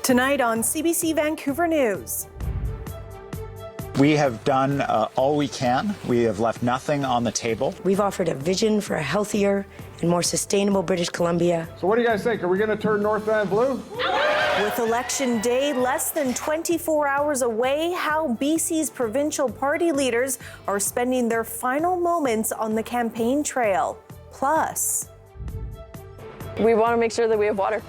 Tonight on CBC Vancouver News. We have done all we can. We have left nothing on the table. We've offered a vision for a healthier and more sustainable British Columbia. So what do you guys think? Are we going to turn North Van blue? With Election Day less than 24 hours away, how BC's provincial party leaders are spending their final moments on the campaign trail. Plus, we want to make sure that we have water.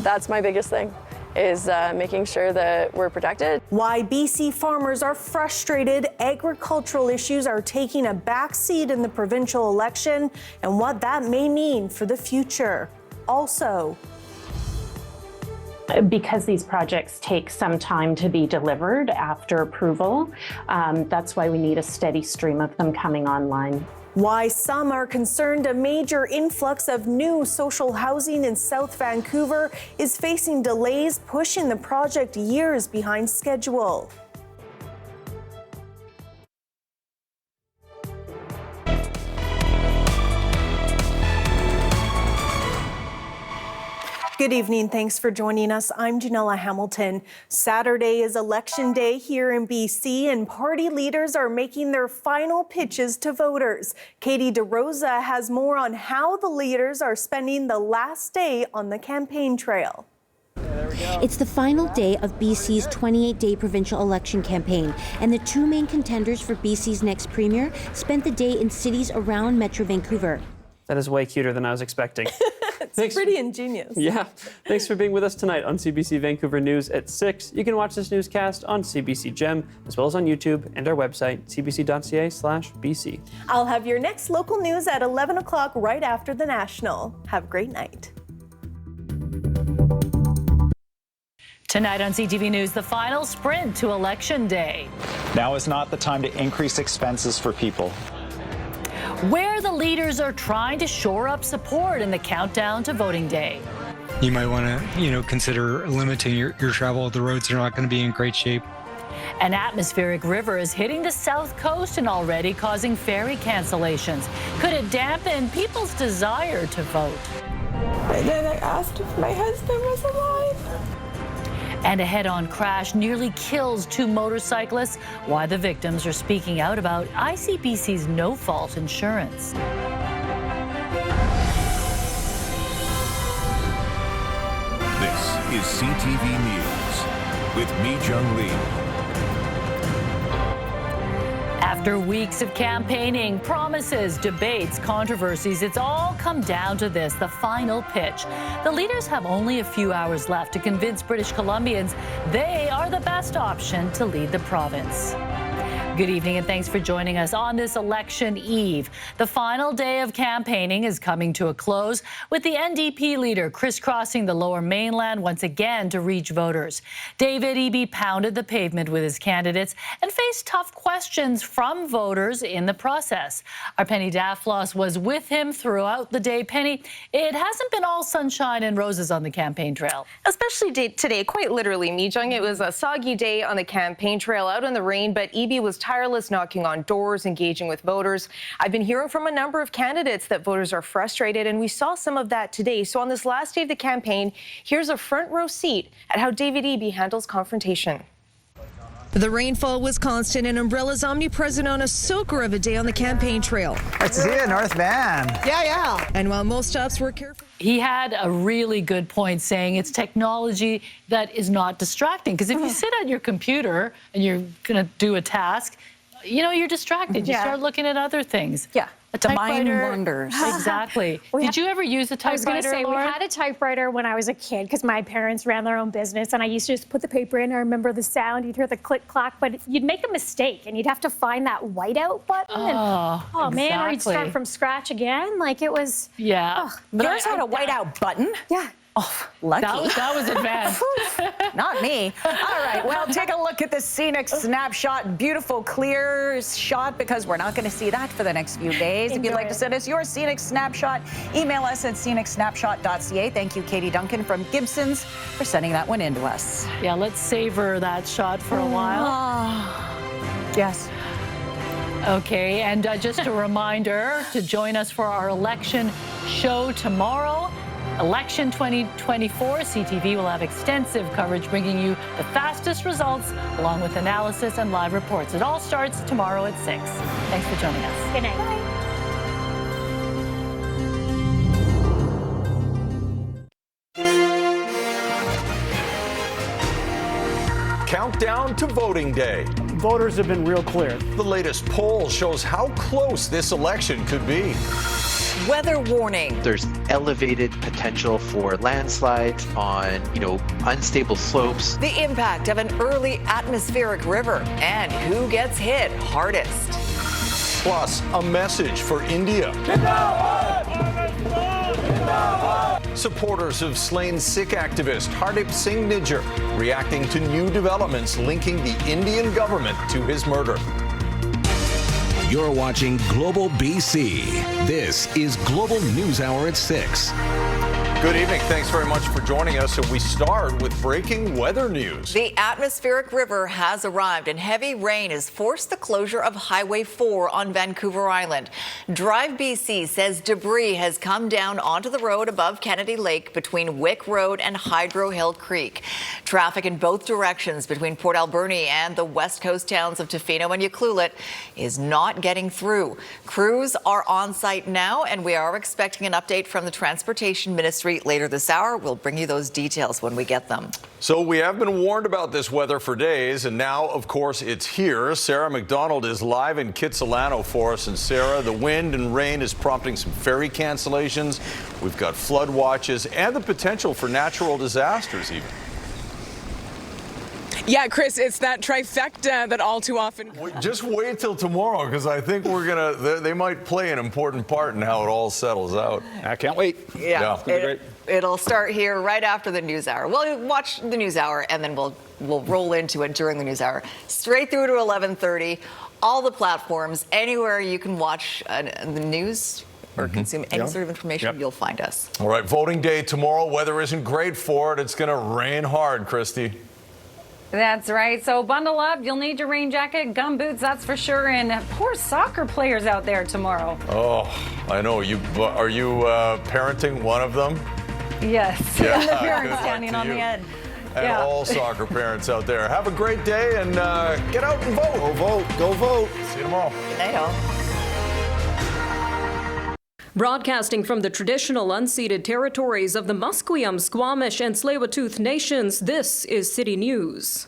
That's my biggest thing, is making sure that we're protected. Why BC farmers are frustrated, agricultural issues are taking a backseat in the provincial election, and what that may mean for the future. Also, because these projects take some time to be delivered after approval, that's why we need a steady stream of them coming online. Why some are concerned a major influx of new social housing in South Vancouver is facing delays, pushing the project years behind schedule. Good evening. Thanks for joining us. I'm Janella Hamilton. Saturday is Election Day here in BC, and party leaders are making their final pitches to voters. Katie DeRosa has more on how the leaders are spending the last day on the campaign trail. It's the final day of BC's 28-day provincial election campaign, and the two main contenders for BC's next premier spent the day in cities around Metro Vancouver. That is way cuter than I was expecting. It's pretty ingenious. Yeah. Thanks for being with us tonight on CBC Vancouver News at 6. You can watch this newscast on CBC Gem, as well as on YouTube and our website, cbc.ca/BC. I'll have your next local news at 11 o'clock right after the National. Have a great night. Tonight on CTV News, the final sprint to Election Day. Now is not the time to increase expenses for people. Where the leaders are trying to shore up support in the countdown to voting day. You might want to, consider limiting your travel. The roads are not going to be in great shape. An atmospheric river is hitting the south coast and already causing ferry cancellations. Could it dampen people's desire to vote? And then I asked if my husband was alive. And a head-on crash nearly kills two motorcyclists. Why the victims are speaking out about ICBC's no-fault insurance. This is CTV News with Mi Jung Lee. After weeks of campaigning, promises, debates, controversies, it's all come down to this, the final pitch. The leaders have only a few hours left to convince British Columbians they are the best option to lead the province. Good evening and thanks for joining us on this election eve. The final day of campaigning is coming to a close with the NDP leader crisscrossing the Lower Mainland once again to reach voters. David Eby pounded the pavement with his candidates and faced tough questions from voters in the process. Our Penny Daflos was with him throughout the day. Penny, it hasn't been all sunshine and roses on the campaign trail. Especially today, quite literally, Mi Jung. It was a soggy day on the campaign trail out in the rain, but Eby was tireless, knocking on doors, engaging with voters. I've been hearing from a number of candidates that voters are frustrated, and we saw some of that today. So on this last day of the campaign, here's a front row seat at how David Eby handles confrontation. The rainfall was constant and umbrellas omnipresent on a soaker of a day on the campaign trail. Let's see you, North Van. Yeah. And while most stops were careful. He had a really good point saying it's technology that is not distracting. Because if you sit at your computer and you're going to do a task, you're distracted. You start looking at other things. Yeah. The mind wanders. Exactly. Did you ever use a typewriter, I was going to say, Laura? we had a typewriter when I was a kid because my parents ran their own business, and I used to just put the paper in. I remember the sound. You'd hear the click-clack, but you'd make a mistake, and you'd have to find that whiteout button. Man, or you'd start from scratch again. Like, it was... Yeah. Yours had a whiteout button? Yeah. Oh, lucky. That was advanced. Not me. All right, well, take a look at this scenic snapshot. Beautiful, clear shot, because we're not going to see that for the next few days. If you'd like to send us your scenic snapshot, email us at scenicsnapshot.ca. Thank you, Katie Duncan from Gibson's, for sending that one in to us. Yeah, let's savor that shot for a while. Yes. Okay, and just a reminder to join us for our election show tomorrow. Election 2024, CTV will have extensive coverage bringing you the fastest results along with analysis and live reports. It all starts tomorrow at 6. Thanks for joining us. Good night. Bye. Countdown to voting day. Voters have been real clear. The latest poll shows how close this election could be. Weather warning. There's elevated potential for landslides on, unstable slopes. The impact of an early atmospheric river and who gets hit hardest. Plus, a message for India. Supporters of slain Sikh activist Hardeep Singh Nijjar reacting to new developments linking the Indian government to his murder. You're watching Global BC. This is Global News Hour at 6. Good evening. Thanks very much for joining us. And we start with breaking weather news. The atmospheric river has arrived and heavy rain has forced the closure of Highway 4 on Vancouver Island. Drive BC says debris has come down onto the road above Kennedy Lake between Wick Road and Hydro Hill Creek. Traffic in both directions between Port Alberni and the west coast towns of Tofino and Ucluelet is not getting through. Crews are on site now and we are expecting an update from the Transportation Ministry later this hour. We'll bring you those details when we get them. So we have been warned about this weather for days, and now, of course, it's here. Sarah McDonald is live in Kitsilano for us. And Sarah, the wind and rain is prompting some ferry cancellations. We've got flood watches and the potential for natural disasters even. Yeah, Chris, it's that trifecta that all too often. Just wait till tomorrow, because I think they might play an important part in how it all settles out. I can't wait. Yeah. It'll start here right after the news hour. Well, watch the news hour and then we'll roll into it during the news hour. Straight through to 11:30, all the platforms, anywhere you can watch the news or consume any sort of information, you'll find us. All right, voting day tomorrow. Weather isn't great for it. It's going to rain hard, Christy. That's right. So bundle up. You'll need your rain jacket, gum boots, that's for sure. And poor soccer players out there tomorrow. Oh, I know. Are you parenting one of them? Yes. Yeah, And the parents standing on the end. And all soccer parents out there. Have a great day and get out and vote. Go vote. Go vote. See you tomorrow. Good night, all. Broadcasting from the traditional unceded territories of the Musqueam, Squamish, and Tsleil-Waututh nations, this is City News.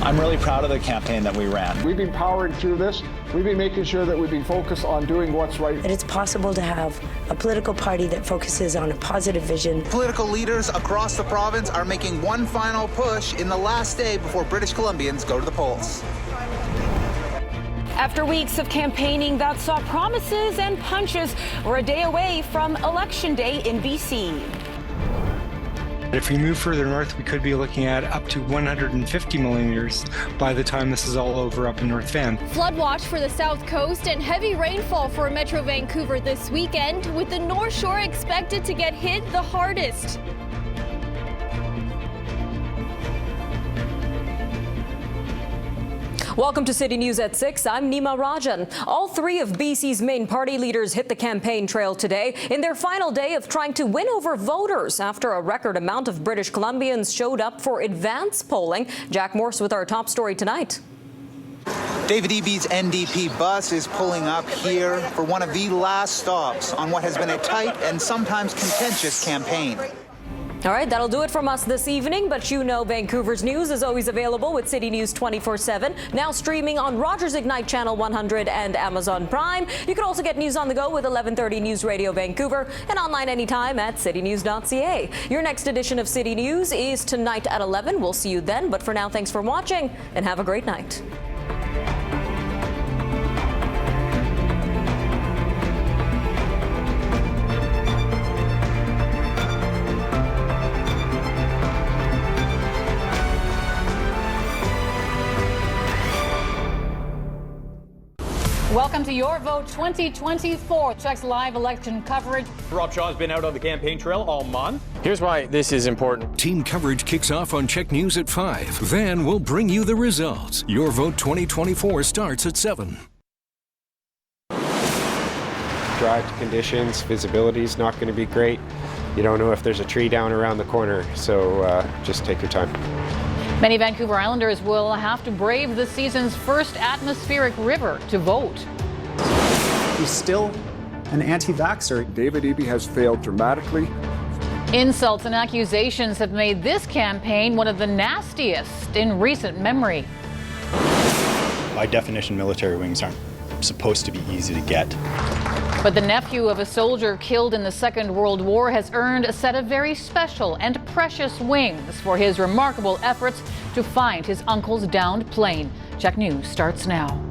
I'm really proud of the campaign that we ran. We've been powering through this. We've been making sure that we've been focused on doing what's right. That it's possible to have a political party that focuses on a positive vision. Political leaders across the province are making one final push in the last day before British Columbians go to the polls. After weeks of campaigning that saw promises and punches, we're a day away from Election Day in BC. If we move further north, we could be looking at up to 150 millimeters by the time this is all over up in North Van. Flood watch for the south coast and heavy rainfall for Metro Vancouver this weekend, with the North Shore expected to get hit the hardest. Welcome to City News at 6. I'm Nima Rajan. All three of BC's main party leaders hit the campaign trail today in their final day of trying to win over voters after a record amount of British Columbians showed up for advance polling. Jack Morse with our top story tonight. David Eby's NDP bus is pulling up here for one of the last stops on what has been a tight and sometimes contentious campaign. All right, that'll do it from us this evening, but you know Vancouver's news is always available with City News 24/7, now streaming on Rogers Ignite Channel 100 and Amazon Prime. You can also get news on the go with 1130 News Radio Vancouver and online anytime at citynews.ca. Your next edition of City News is tonight at 11. We'll see you then, but for now, thanks for watching and have a great night. Welcome to Your Vote 2024. CHEK's live election coverage. Rob Shaw's been out on the campaign trail all month. Here's why this is important. Team coverage kicks off on CHEK News at 5. Then we'll bring you the results. Your Vote 2024 starts at 7. drive conditions, visibility is not going to be great. You don't know if there's a tree down around the corner, so just take your time. Many Vancouver Islanders will have to brave the season's first atmospheric river to vote. He's still an anti-vaxxer. David Eby has failed dramatically. Insults and accusations have made this campaign one of the nastiest in recent memory. By definition, military wings aren't supposed to be easy to get. But the nephew of a soldier killed in the Second World War has earned a set of very special and precious wings for his remarkable efforts to find his uncle's downed plane. CHEK News starts now.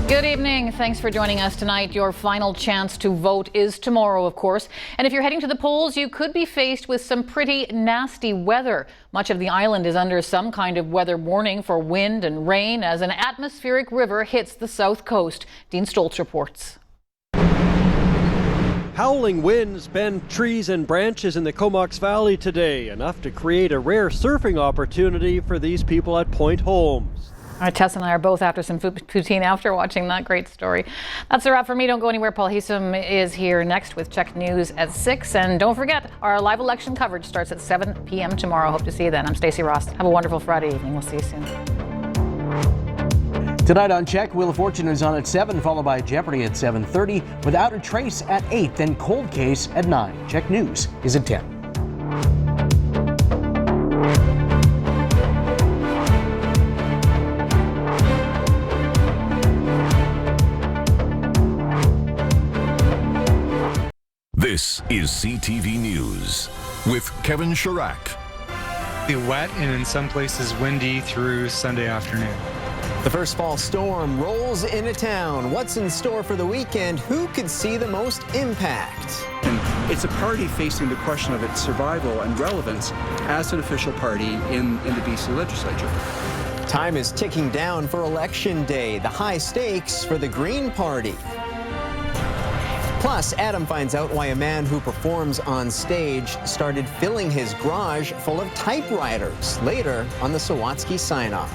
Good evening. Thanks for joining us tonight. Your final chance to vote is tomorrow, of course. And if you're heading to the polls, you could be faced with some pretty nasty weather. Much of the island is under some kind of weather warning for wind and rain as an atmospheric river hits the south coast. Dean Stoltz reports. Howling winds bend trees and branches in the Comox Valley today, enough to create a rare surfing opportunity for these people at Point Holmes. All right, Tess and I are both after some poutine after watching that great story. That's a wrap for me. Don't go anywhere. Paul Heesum is here next with CHEK News at 6. And don't forget, our live election coverage starts at 7 p.m. tomorrow. Hope to see you then. I'm Stacey Ross. Have a wonderful Friday evening. We'll see you soon. Tonight on CHEK, Wheel of Fortune is on at 7, followed by Jeopardy at 7:30, Without a Trace at 8, then Cold Case at 9. CHEK News is at 10. This is CTV News with Kevin Chirac. Be wet and in some places windy through Sunday afternoon. The first fall storm rolls into town. What's in store for the weekend? Who could see the most impact? And it's a party facing the question of its survival and relevance as an official party in the BC legislature. Time is ticking down for Election Day. The high stakes for the Green Party. Plus, Adam finds out why a man who performs on stage started filling his garage full of typewriters. Later on the Sawatsky sign-off.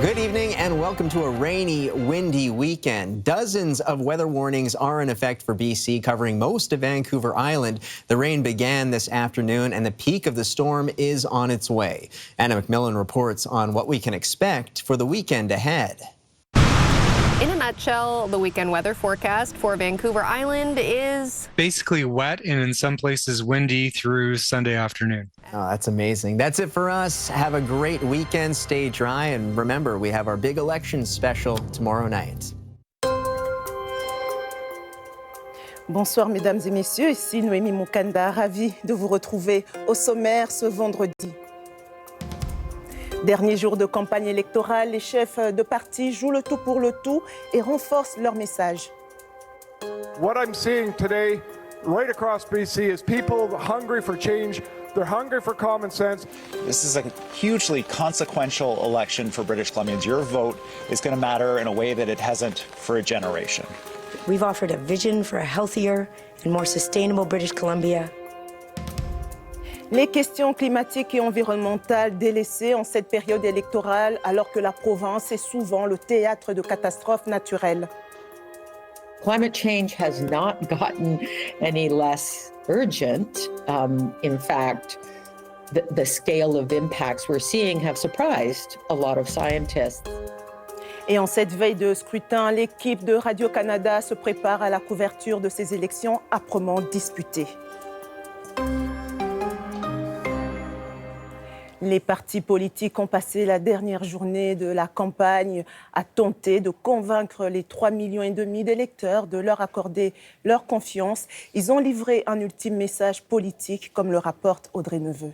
Good evening and welcome to a rainy, windy weekend. Dozens of weather warnings are in effect for BC, covering most of Vancouver Island. The rain began this afternoon and the peak of the storm is on its way. Anna McMillan reports on what we can expect for the weekend ahead. In a nutshell, the weekend weather forecast for Vancouver Island is basically wet and in some places windy through Sunday afternoon. Oh, that's amazing. That's it for us. Have a great weekend. Stay dry. And remember, we have our big election special tomorrow night. Bonsoir, mesdames et messieurs. Ici Noémie Moukanda, ravie de vous retrouver au sommaire ce vendredi. Dernier jour de campagne électorale, les chefs de parti jouent le tout pour le tout et renforcent leur message. What I'm seeing today right across BC is people hungry for change. They're hungry for common sense. This is a hugely consequential election for British Columbians. Your vote is going to matter in a way that it hasn't for a generation. We've offered a vision for a healthier and more sustainable British Columbia. Les questions climatiques et environnementales délaissées en cette période électorale alors que la province est souvent le théâtre de catastrophes naturelles. Climate change has not gotten any less urgent. In fact, the scale of impacts we're seeing have surprised a lot of scientists. Et en cette veille de scrutin, l'équipe de Radio-Canada se prépare à la couverture de ces élections âprement disputées. Les partis politiques ont passé la dernière journée de la campagne à tenter de convaincre les 3,5 millions d'électeurs de leur accorder leur confiance. Ils ont livré un ultime message politique, comme le rapporte Audrey Neveu.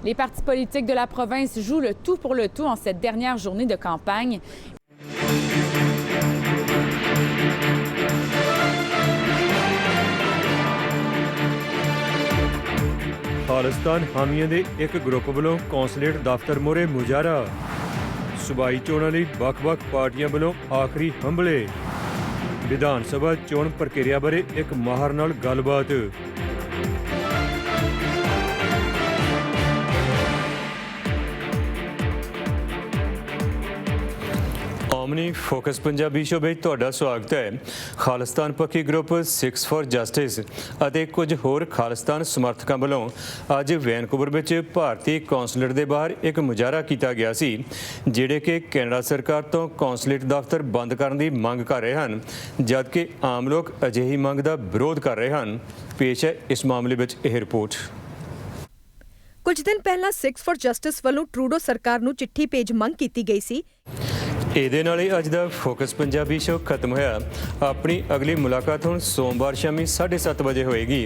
Les partis politiques de la province jouent le tout pour le tout en cette dernière journée de campagne. Khalistan ਹਾਮੀਆਂ ਦੇ ਇੱਕ group ਵੱਲੋਂ consulate ਦਫ਼ਤਰ ਮੂਹਰੇ ਮੁਜ਼ਾਹਰਾ। ਸੂਬਾਈ ਚੋਣਾਂ ਲਈ ਵੱਖ-ਵੱਖ ਪਾਰਟੀਆਂ ਵੱਲੋਂ ਆਖਰੀ ਹੰਭਲੇ। ਵਿਧਾਨ ਸਭਾ ਚੋਣ ਪ੍ਰਕਿਰਿਆ ਬਾਰੇ ਇੱਕ ਮਾਹਰ ਨਾਲ ਗੱਲਬਾਤ। OMNI ਫੋਕਸ ਪੰਜਾਬੀ ਸ਼ੋ ਵਿੱਚ ਤੁਹਾਡਾ ਸਵਾਗਤ ਹੈ। ਖਾਲਿਸਤਾਨ ਪੱਖੀ ਗਰੁੱਪ 6 ਫॉर ਜਸਟਿਸ ਅਤੇ ਕੁਝ ਹੋਰ ਖਾਲਿਸਤਾਨ ਸਮਰਥਕਾਂ ਵੱਲੋਂ ਅੱਜ ਵੈਨਕੂਵਰ ਵਿੱਚ ਭਾਰਤੀ ਕੌਂਸੂਲੇਟ ਦੇ ਬਾਹਰ ਇੱਕ ਮੁਜ਼ਾਹਰਾ ਕੀਤਾ ਗਿਆ ਸੀ, ਜਿਹੜੇ ਕਿ ਕੈਨੇਡਾ ਸਰਕਾਰ ਤੋਂ ਕੌਂਸੂਲੇਟ ਦਫ਼ਤਰ ਬੰਦ ਕਰਨ ਦੀ ਮੰਗ ਕਰ ਰਹੇ ਹਨ, ਜਦਕਿ ਆਮ ਲੋਕ ਅਜਿਹੀ ਮੰਗ ਦਾ ਵਿਰੋਧ ਕਰ ਰਹੇ ਹਨ। ਪੇਸ਼ ਹੈ ਇਸ ਮਾਮਲੇ ਵਿੱਚ ਇਹ ਰਿਪੋਰਟ। ਕੁਝ ਦਿਨ ਪਹਿਲਾਂ 6 ਫॉर ਜਸਟਿਸ ਵੱਲੋਂ ਟਰੂਡੋ ਸਰਕਾਰ ਨੂੰ ਚਿੱਠੀ ਭੇਜ ਮੰਗ ਕੀਤੀ ਗਈ ਸੀ। ਇਹਦੇ ਨਾਲ ਹੀ ਅੱਜ ਦਾ ਫੋਕਸ ਪੰਜਾਬੀ ਸ਼ੋ ਖਤਮ ਹੋਇਆ। ਆਪਣੀ ਅਗਲੀ ਮੁਲਾਕਾਤ ਹੁਣ ਸੋਮਵਾਰ ਸ਼ਾਮੀ 7:30 ਵਜੇ ਹੋਏਗੀ।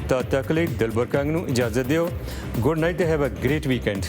ਤਦ ਤੱਕ ਲਈ ਦਿਲਬਰ ਕੰਗ ਨੂੰ ਇਜਾਜ਼ਤ ਦਿਓ। ਗੁੱਡ ਨਾਈਟ ਤੇ have a great weekend.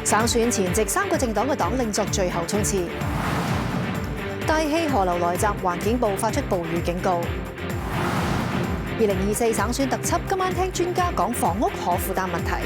省選前夕，3個政黨嘅黨領作最後衝刺。大氣河流來襲，環境部發出暴雨警告。2024省選特輯，今晚聽專家講房屋可負擔問題。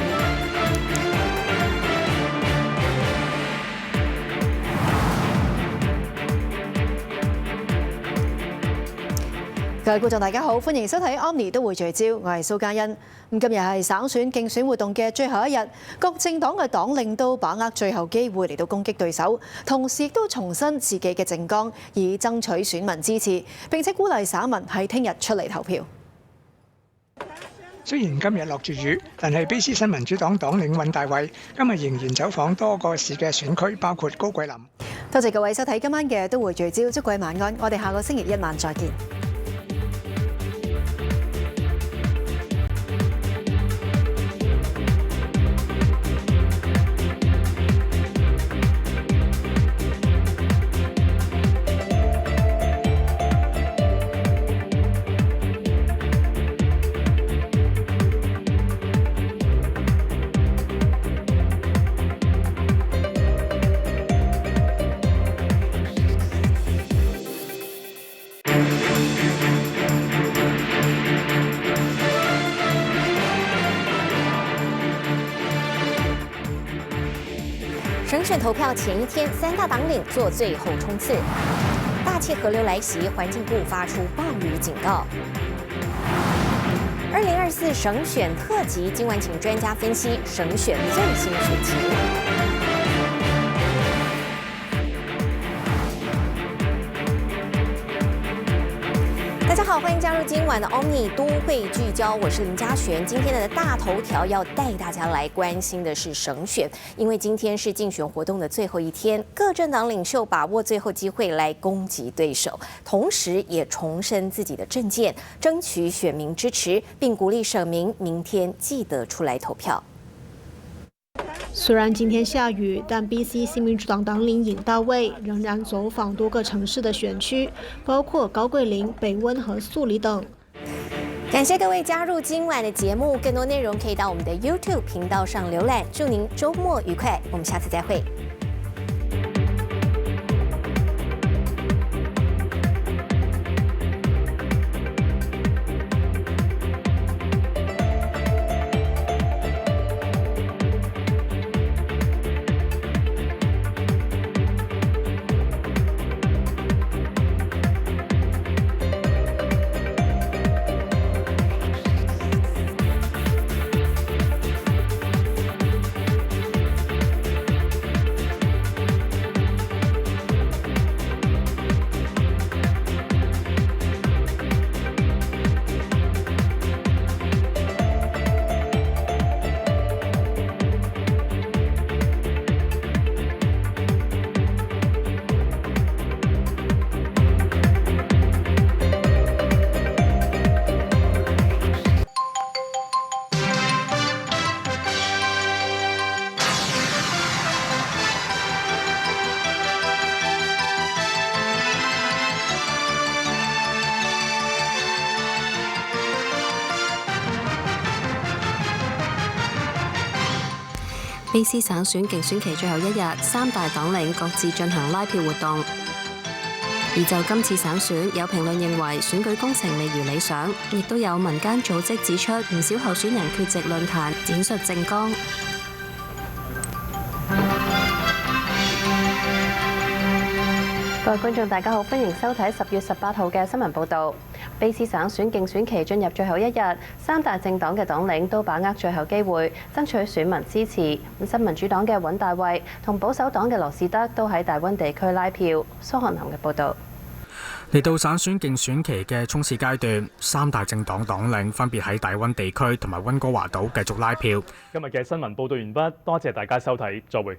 各位觀眾大家好，歡迎收睇 OMNI 都會聚焦，我係蘇嘉欣。今日係省選競選活動嘅最後一日，各政黨嘅黨領都把握最後機會嚟到攻擊對手，同時亦都重申自己嘅政綱，以爭取選民支持，並且鼓勵省民喺聽日出嚟投票。雖然今日落住雨，但係卑詩新民主黨黨領尹大衛今日仍然走訪多個市嘅選區，包括高桂林。多謝各位收睇今晚嘅都會聚焦，祝各位晚安，我哋下個星期一晚再見。省选投票前一天，3大党领做最后冲刺。大气河流来袭，环境部发出暴雨警告。2024省选特辑，今晚请专家分析省选最新选情。大家好，欢迎加入今晚的 OMNI 都会聚焦，我是林嘉璇。今天的大头条要带大家来关心的是省选，因为今天是竞选活动的最后一天，各政党领袖把握最后机会来攻击对手，同时也重申自己的政见，争取选民支持，并鼓励省民明天记得出来投票。虽然今天下雨，但 BC 新民主党党领尹大卫仍然走访多个城市的选区，包括高桂林、北温和素里等。感谢各位加入今晚的节目，更多内容可以到我们的 YouTube 频道上浏览。祝您周末愉快，我们下次再会。BC 省選競選期最後一日，3大黨領各自進行拉票活動。而就今次省選，有評論認為選舉工程未如理想，亦都有民間組織指出唔少候選人缺席論壇展述政綱。各位觀眾，大家好，歡迎收睇10月18號嘅新聞報導。BC 省選競選期進入最後一日，3大政黨嘅黨領都把握最後機會，爭取選民支持。新民主黨嘅尹大衛同保守黨嘅羅士德都喺大溫地區拉票。蘇漢林嘅報導。嚟到省選競選期嘅衝刺階段，3大政黨黨領分別喺大溫地區同埋溫哥華島繼續拉票。今日嘅新聞報導完畢，多謝大家收睇，再會。